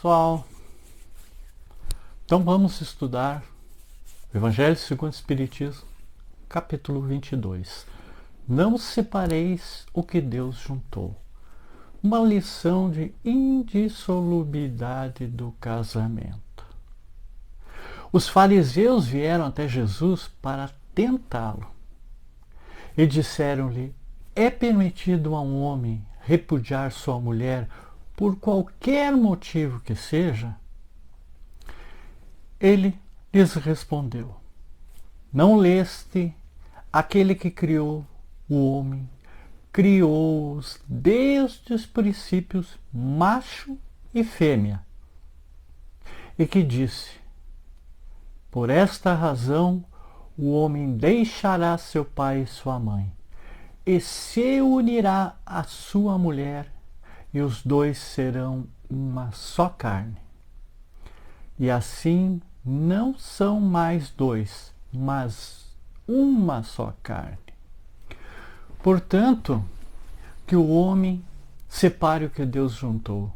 pessoal, então vamos estudar o Evangelho segundo o Espiritismo, capítulo 22. Não separeis o que Deus juntou. Uma lição de indissolubilidade do casamento. Os fariseus vieram até Jesus para tentá-lo e disseram-lhe: é permitido a um homem repudiar sua mulher por qualquer motivo que seja? Ele lhes respondeu: não leste aquele que criou o homem, criou-os desde os princípios macho e fêmea, e que disse: por esta razão o homem deixará seu pai e sua mãe, e se unirá à sua mulher, e os dois serão uma só carne. E assim não são mais dois, mas uma só carne. Portanto, que o homem separe o que Deus juntou.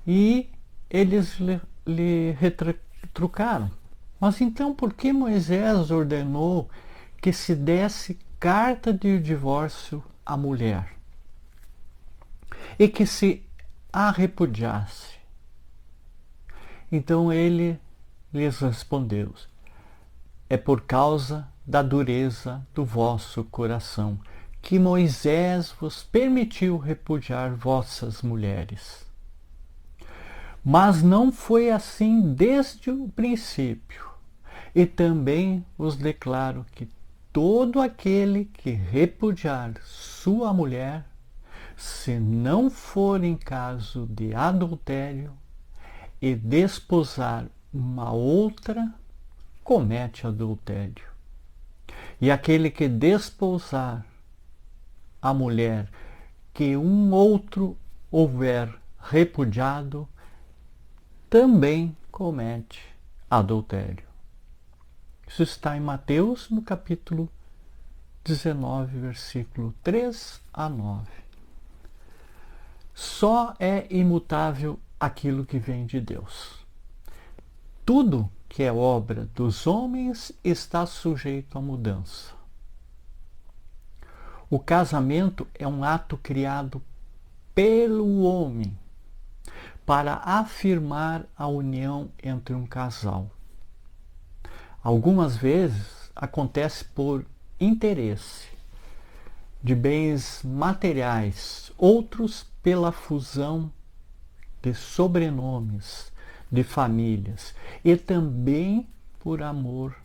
E eles lhe retrucaram: mas então por que Moisés ordenou que se desse carta de divórcio à mulher e que se a repudiasse? Então ele lhes respondeu: é por causa da dureza do vosso coração que Moisés vos permitiu repudiar vossas mulheres. Mas não foi assim desde o princípio. E também vos declaro que todo aquele que repudiar sua mulher, se não for em caso de adultério, e desposar uma outra, comete adultério. E aquele que desposar a mulher que um outro houver repudiado, também comete adultério. Isso está em Mateus, no capítulo 19, versículo 3 a 9. Só é imutável aquilo que vem de Deus. Tudo que é obra dos homens está sujeito à mudança. O casamento é um ato criado pelo homem para afirmar a união entre um casal. Algumas vezes acontece por interesse de bens materiais, outros pela fusão de sobrenomes, de famílias, e também por amor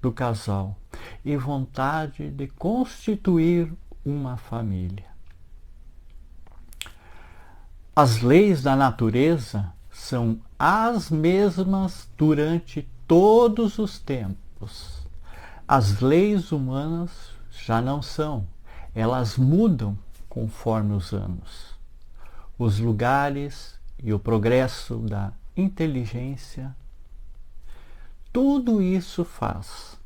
do casal e vontade de constituir uma família. As leis da natureza são as mesmas durante todos os tempos. As leis humanas já não são, elas mudam conforme os anos, os lugares e o progresso da inteligência. Tudo isso faz.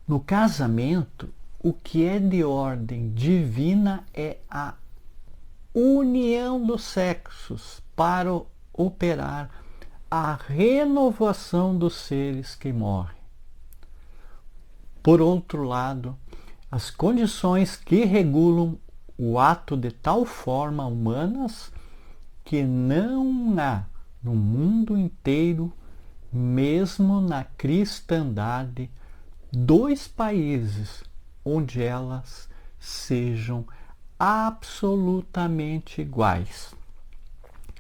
No casamento, o que é de ordem divina é a união dos sexos para operar a renovação dos seres que morrem. Por outro lado, as condições que regulam o ato de tal forma humanas que não há no mundo inteiro, mesmo na cristandade, dois países onde elas sejam absolutamente iguais.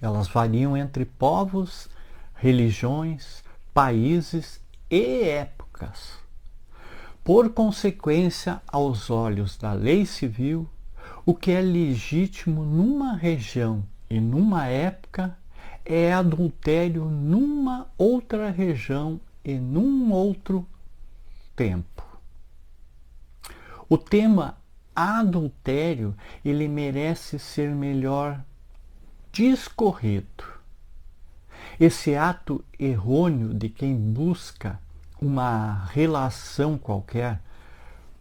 Elas variam entre povos, religiões, países e épocas. Por consequência, aos olhos da lei civil, o que é legítimo numa região e numa época é adultério numa outra região e num outro tempo. O tema adultério, ele merece ser melhor discorrido. Esse ato errôneo de quem busca uma relação qualquer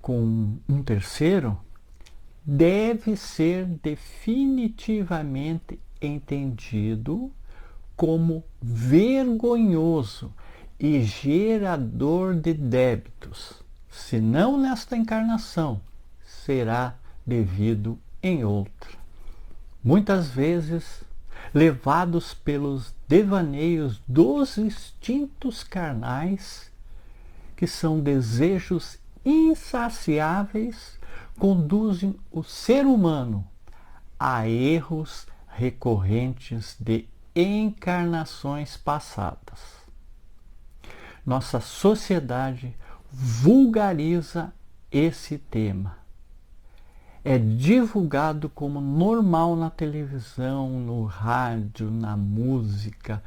com um terceiro deve ser definitivamente entendido como vergonhoso e gerador de débitos, se não nesta encarnação, será devido em outra. Muitas vezes, levados pelos devaneios dos instintos carnais, que são desejos insaciáveis, conduzem o ser humano a erros recorrentes de encarnações passadas. Nossa sociedade vulgariza esse tema. É divulgado como normal na televisão, no rádio, na música,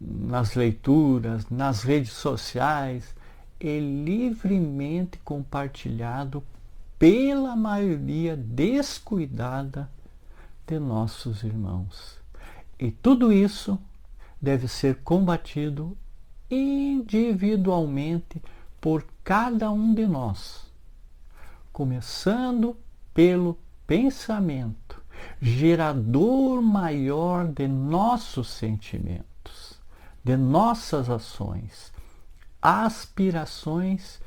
nas leituras, nas redes sociais, e livremente compartilhado pela maioria descuidada de nossos irmãos. E tudo isso deve ser combatido individualmente por cada um de nós, começando pelo pensamento, gerador maior de nossos sentimentos, de nossas ações, aspirações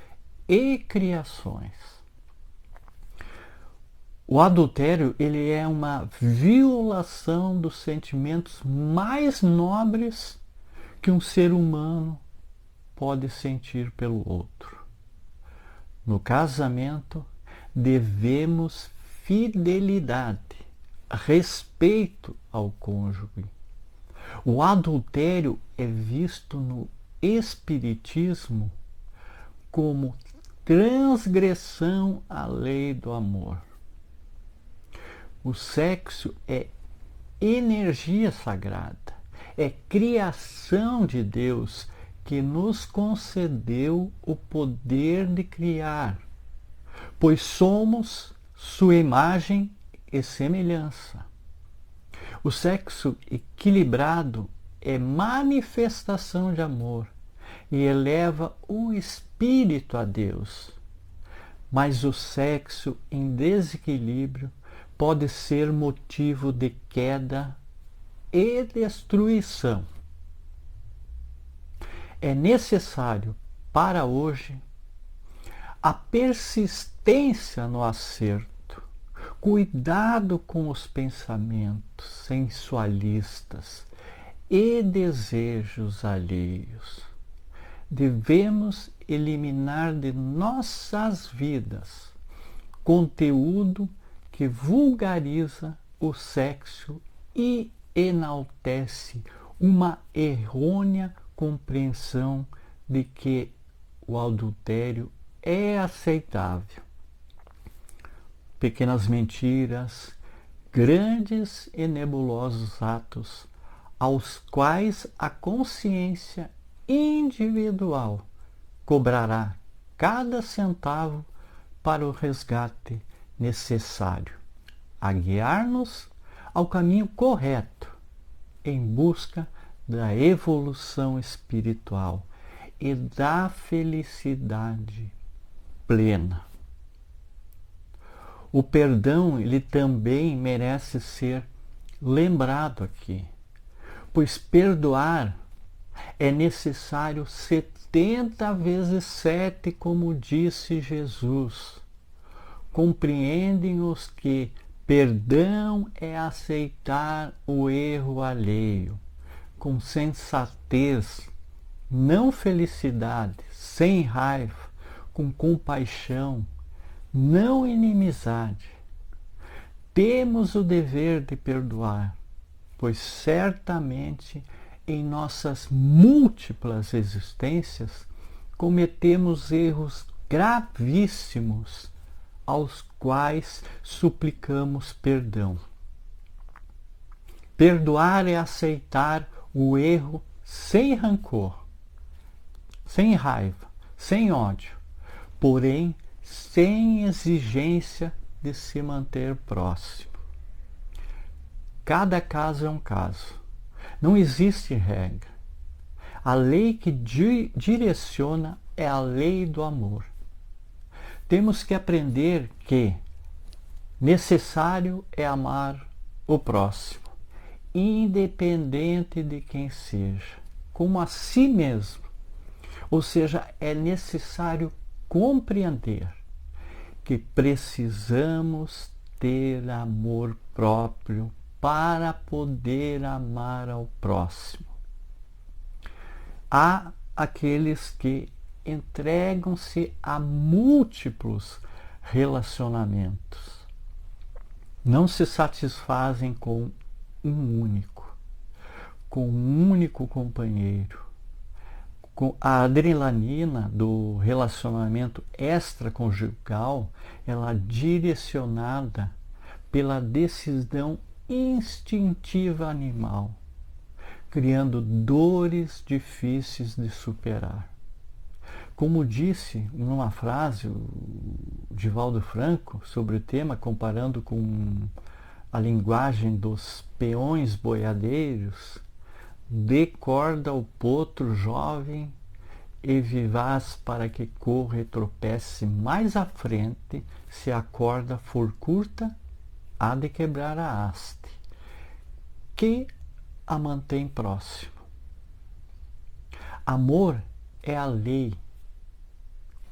e criações. O adultério, ele é uma violação dos sentimentos mais nobres que um ser humano pode sentir pelo outro. No casamento, devemos fidelidade, respeito ao cônjuge. O adultério é visto no Espiritismo como transgressão à lei do amor. O sexo é energia sagrada, é criação de Deus que nos concedeu o poder de criar, pois somos sua imagem e semelhança. O sexo equilibrado é manifestação de amor e eleva o espírito a Deus. Mas o sexo em desequilíbrio pode ser motivo de queda e destruição. É necessário, para hoje, a persistência no acerto, cuidado com os pensamentos sensualistas e desejos alheios. Devemos eliminar de nossas vidas conteúdo que vulgariza o sexo e enaltece uma errônea compreensão de que o adultério é aceitável. Pequenas mentiras, grandes e nebulosos atos, aos quais a consciência individual cobrará cada centavo para o resgate necessário, a guiar-nos ao caminho correto, em busca da evolução espiritual e da felicidade plena. O perdão, ele também merece ser lembrado aqui, pois perdoar é necessário 70 vezes 7, como disse Jesus. Compreendem os que perdão é aceitar o erro alheio, com sensatez, não felicidade, sem raiva, com compaixão, não inimizade. Temos o dever de perdoar, pois certamente em nossas múltiplas existências cometemos erros gravíssimos aos quais suplicamos perdão. Perdoar é aceitar o erro sem rancor, sem raiva, sem ódio, porém sem exigência de se manter próximo. Cada caso é um caso. Não existe regra. A lei que direciona é a lei do amor. Temos que aprender que necessário é amar o próximo, independente de quem seja, como a si mesmo. Ou seja, é necessário compreender que precisamos ter amor próprio para poder amar ao próximo. Há aqueles que entregam-se a múltiplos relacionamentos. Não se satisfazem com um único, com um único companheiro. Com a adrenalina do relacionamento extraconjugal, ela é direcionada pela decisão instintiva animal, criando dores difíceis de superar. Como disse numa frase o Divaldo Franco sobre o tema, comparando com a linguagem dos peões boiadeiros: dê corda ao potro jovem e vivaz para que corra e tropece mais à frente, se a corda for curta, há de quebrar a haste, que a mantém próximo. Amor é a lei.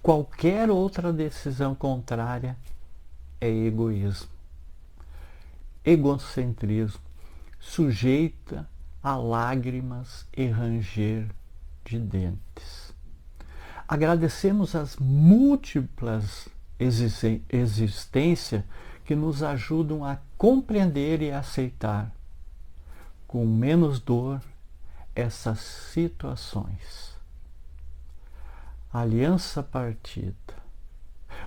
Qualquer outra decisão contrária é egoísmo, egocentrismo, sujeita a lágrimas e ranger de dentes. Agradecemos as múltiplas existências que nos ajudam a compreender e aceitar com menos dor essas situações. Aliança partida.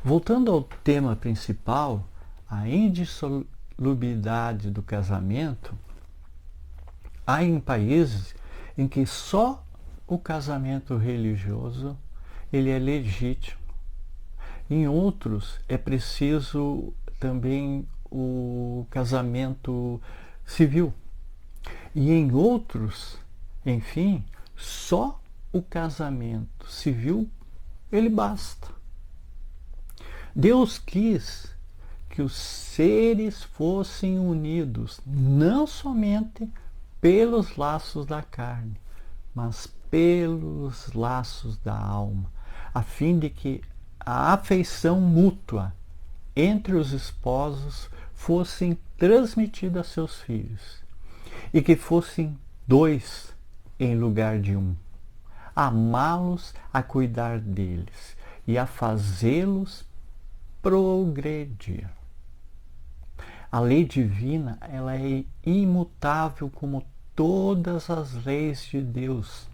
Voltando ao tema principal, a indissolubilidade do casamento, há em países em que só o casamento religioso ele é legítimo. Em outros é preciso também o casamento civil. E em outros, enfim, só o casamento civil ele basta. Deus quis que os seres fossem unidos não somente pelos laços da carne, mas pelos laços da alma, a fim de que a afeição mútua entre os esposos fossem transmitida a seus filhos, e que fossem dois em lugar de um, amá-los, a cuidar deles e a fazê-los progredir. A lei divina, ela é imutável como todas as leis de Deus,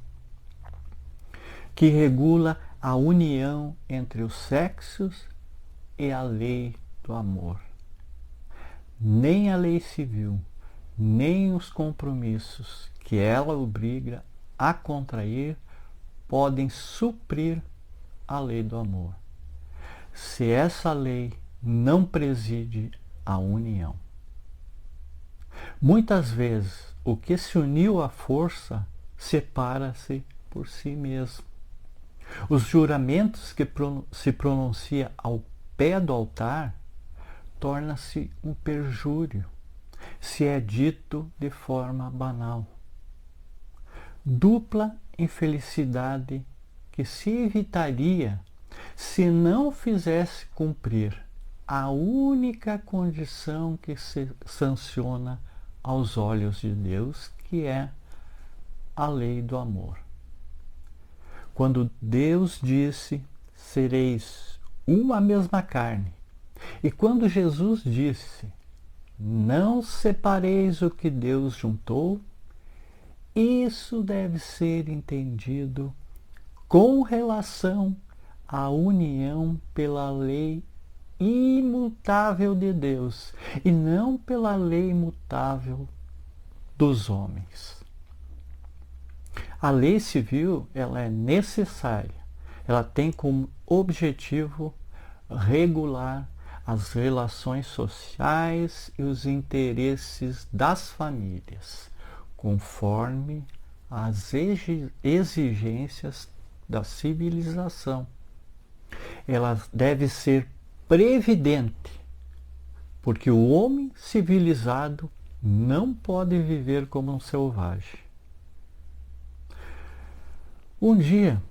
que regula a união entre os sexos e a lei do amor. Nem a lei civil, nem os compromissos que ela obriga a contrair podem suprir a lei do amor, se essa lei não preside a união. Muitas vezes, o que se uniu à força separa-se por si mesmo. Os juramentos que se pronuncia ao pé do altar torna-se um perjúrio, se é dito de forma banal. Dupla infelicidade que se evitaria se não fizesse cumprir a única condição que se sanciona aos olhos de Deus, que é a lei do amor. Quando Deus disse: sereis uma mesma carne, e quando Jesus disse: não separeis o que Deus juntou, isso deve ser entendido com relação à união pela lei imutável de Deus e não pela lei imutável dos homens. A lei civil, ela é necessária. Ela tem como objetivo regular as relações sociais e os interesses das famílias, conforme as exigências da civilização. Ela deve ser previdente, porque o homem civilizado não pode viver como um selvagem. Um dia,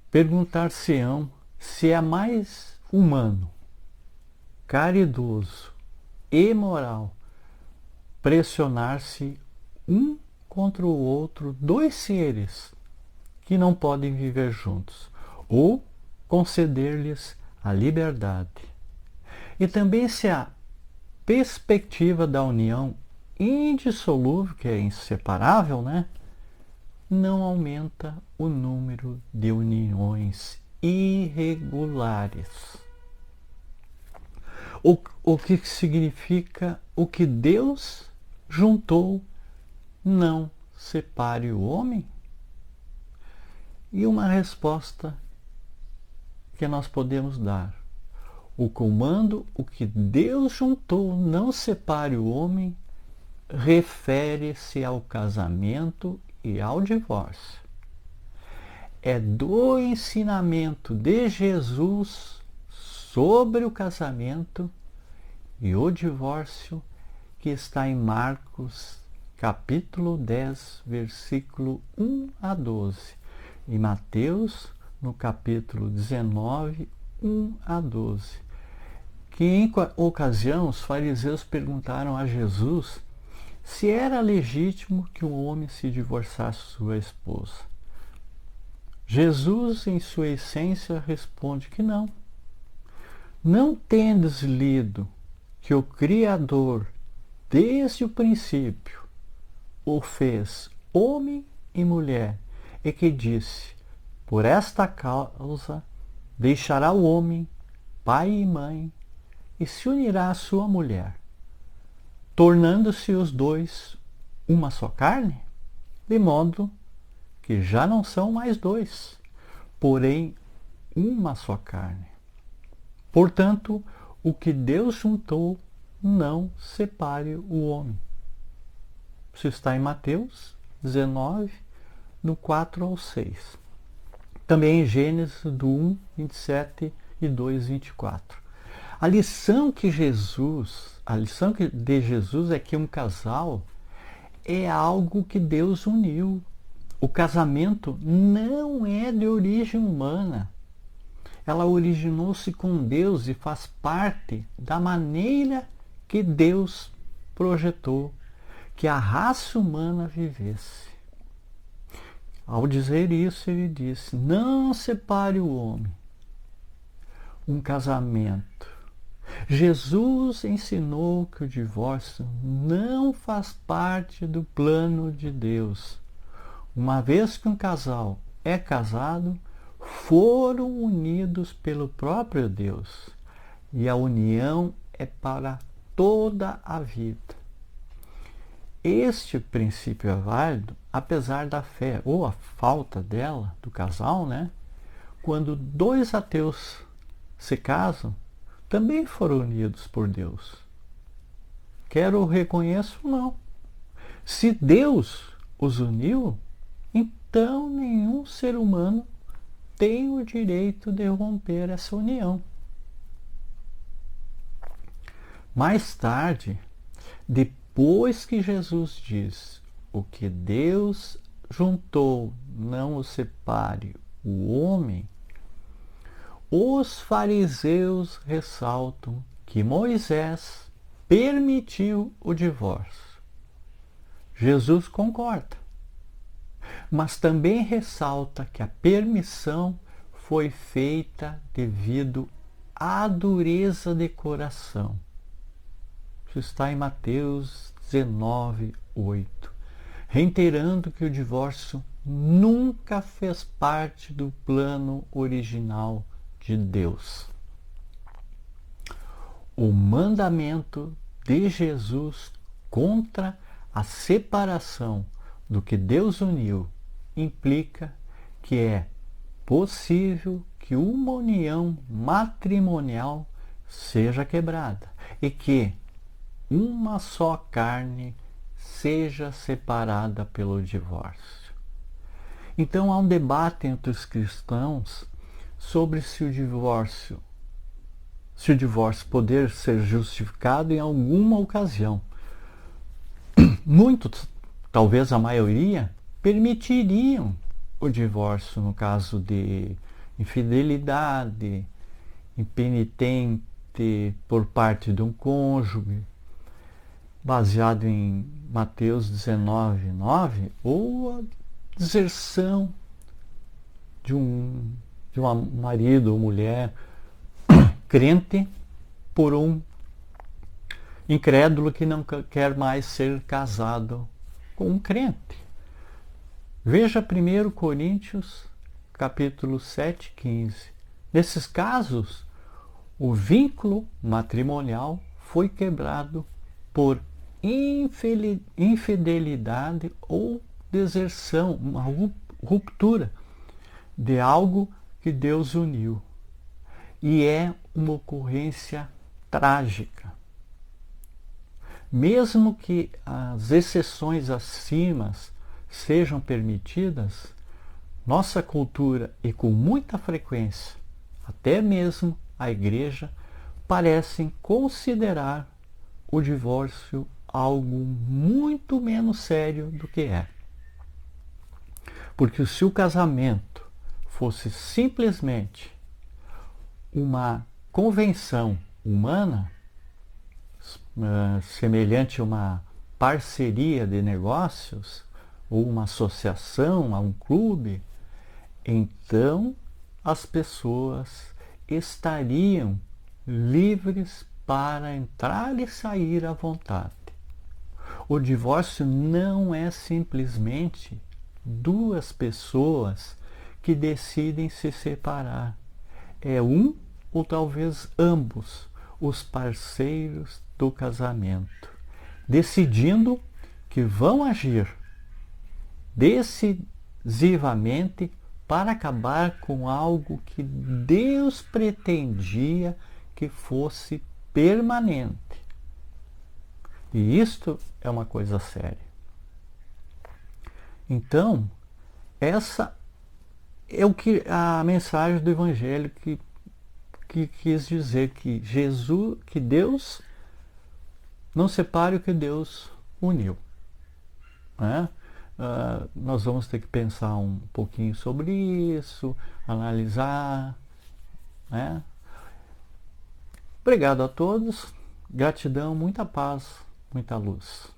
perguntar-se-ão se é mais humano, caridoso e moral pressionar-se um contra o outro, dois seres que não podem viver juntos, ou conceder-lhes a liberdade. E também se a perspectiva da união indissolúvel, que é inseparável, né, não aumenta o número de uniões irregulares. O que significa o que Deus juntou, não separe o homem? E uma resposta que nós podemos dar. O comando, o que Deus juntou, não separe o homem, refere-se ao casamento e ao divórcio. É do ensinamento de Jesus sobre o casamento e o divórcio que está em Marcos, capítulo 10, versículo 1 a 12, e Mateus, no capítulo 19, 1 a 12, que em ocasião os fariseus perguntaram a Jesus se era legítimo que um homem se divorciasse de sua esposa. Jesus, em sua essência, responde que não. Não tendes lido que o Criador, desde o princípio, o fez homem e mulher, e que disse: por esta causa deixará o homem pai e mãe, e se unirá à sua mulher, tornando-se os dois uma só carne, de modo que já não são mais dois, porém uma só carne. Portanto, o que Deus juntou, não separe o homem. Isso está em Mateus 19, do 4 ao 6. Também em Gênesis, do 1, 27 e 2, 24. A lição de Jesus é que um casal é algo que Deus uniu. O casamento não é de origem humana. Ela originou-se com Deus e faz parte da maneira que Deus projetou que a raça humana vivesse. Ao dizer isso, ele disse: não separe o homem. Um casamento. Jesus ensinou que o divórcio não faz parte do plano de Deus. Uma vez que um casal é casado, foram unidos pelo próprio Deus. E a união é para toda a vida. Este princípio é válido apesar da fé ou a falta dela do casal, né? Quando dois ateus se casam, também foram unidos por Deus. Quer o reconheça ou não. Se Deus os uniu, então nenhum ser humano tem o direito de romper essa união. Mais tarde, depois que Jesus diz: o que Deus juntou, não o separe o homem, os fariseus ressaltam que Moisés permitiu o divórcio. Jesus concorda, mas também ressalta que a permissão foi feita devido à dureza de coração. Isso está em Mateus 19, 8. Reiterando que o divórcio nunca fez parte do plano original de Deus. O mandamento de Jesus contra a separação do que Deus uniu implica que é possível que uma união matrimonial seja quebrada e que uma só carne seja separada pelo divórcio. Então há um debate entre os cristãos sobre se o divórcio poder ser justificado em alguma ocasião. muitos, talvez a maioria, permitiriam o divórcio no caso de infidelidade, impenitente por parte de um cônjuge, baseado em Mateus 19:9, ou a deserção de um marido ou mulher crente por um incrédulo que não quer mais ser casado com um crente. Veja 1 Coríntios capítulo 7:15. Nesses casos, o vínculo matrimonial foi quebrado por infidelidade ou deserção, uma ruptura de algo que Deus uniu. E é uma ocorrência trágica. Mesmo que as exceções acima sejam permitidas, nossa cultura, e com muita frequência, até mesmo a igreja, parecem considerar o divórcio algo muito menos sério do que é. Porque se o casamento fosse simplesmente uma convenção humana, semelhante a uma parceria de negócios, ou uma associação, a um clube, então as pessoas estariam livres para entrar e sair à vontade. O divórcio não é simplesmente duas pessoas que decidem se separar. É um ou talvez ambos os parceiros do casamento, decidindo que vão agir decisivamente para acabar com algo que Deus pretendia que fosse permanente. E isto é uma coisa séria. Então, essa é o que a mensagem do Evangelho que quis dizer, que Deus não separe o que Deus uniu. Né? Nós vamos ter que pensar um pouquinho sobre isso, analisar. Né? Obrigado a todos, gratidão, muita paz, muita luz.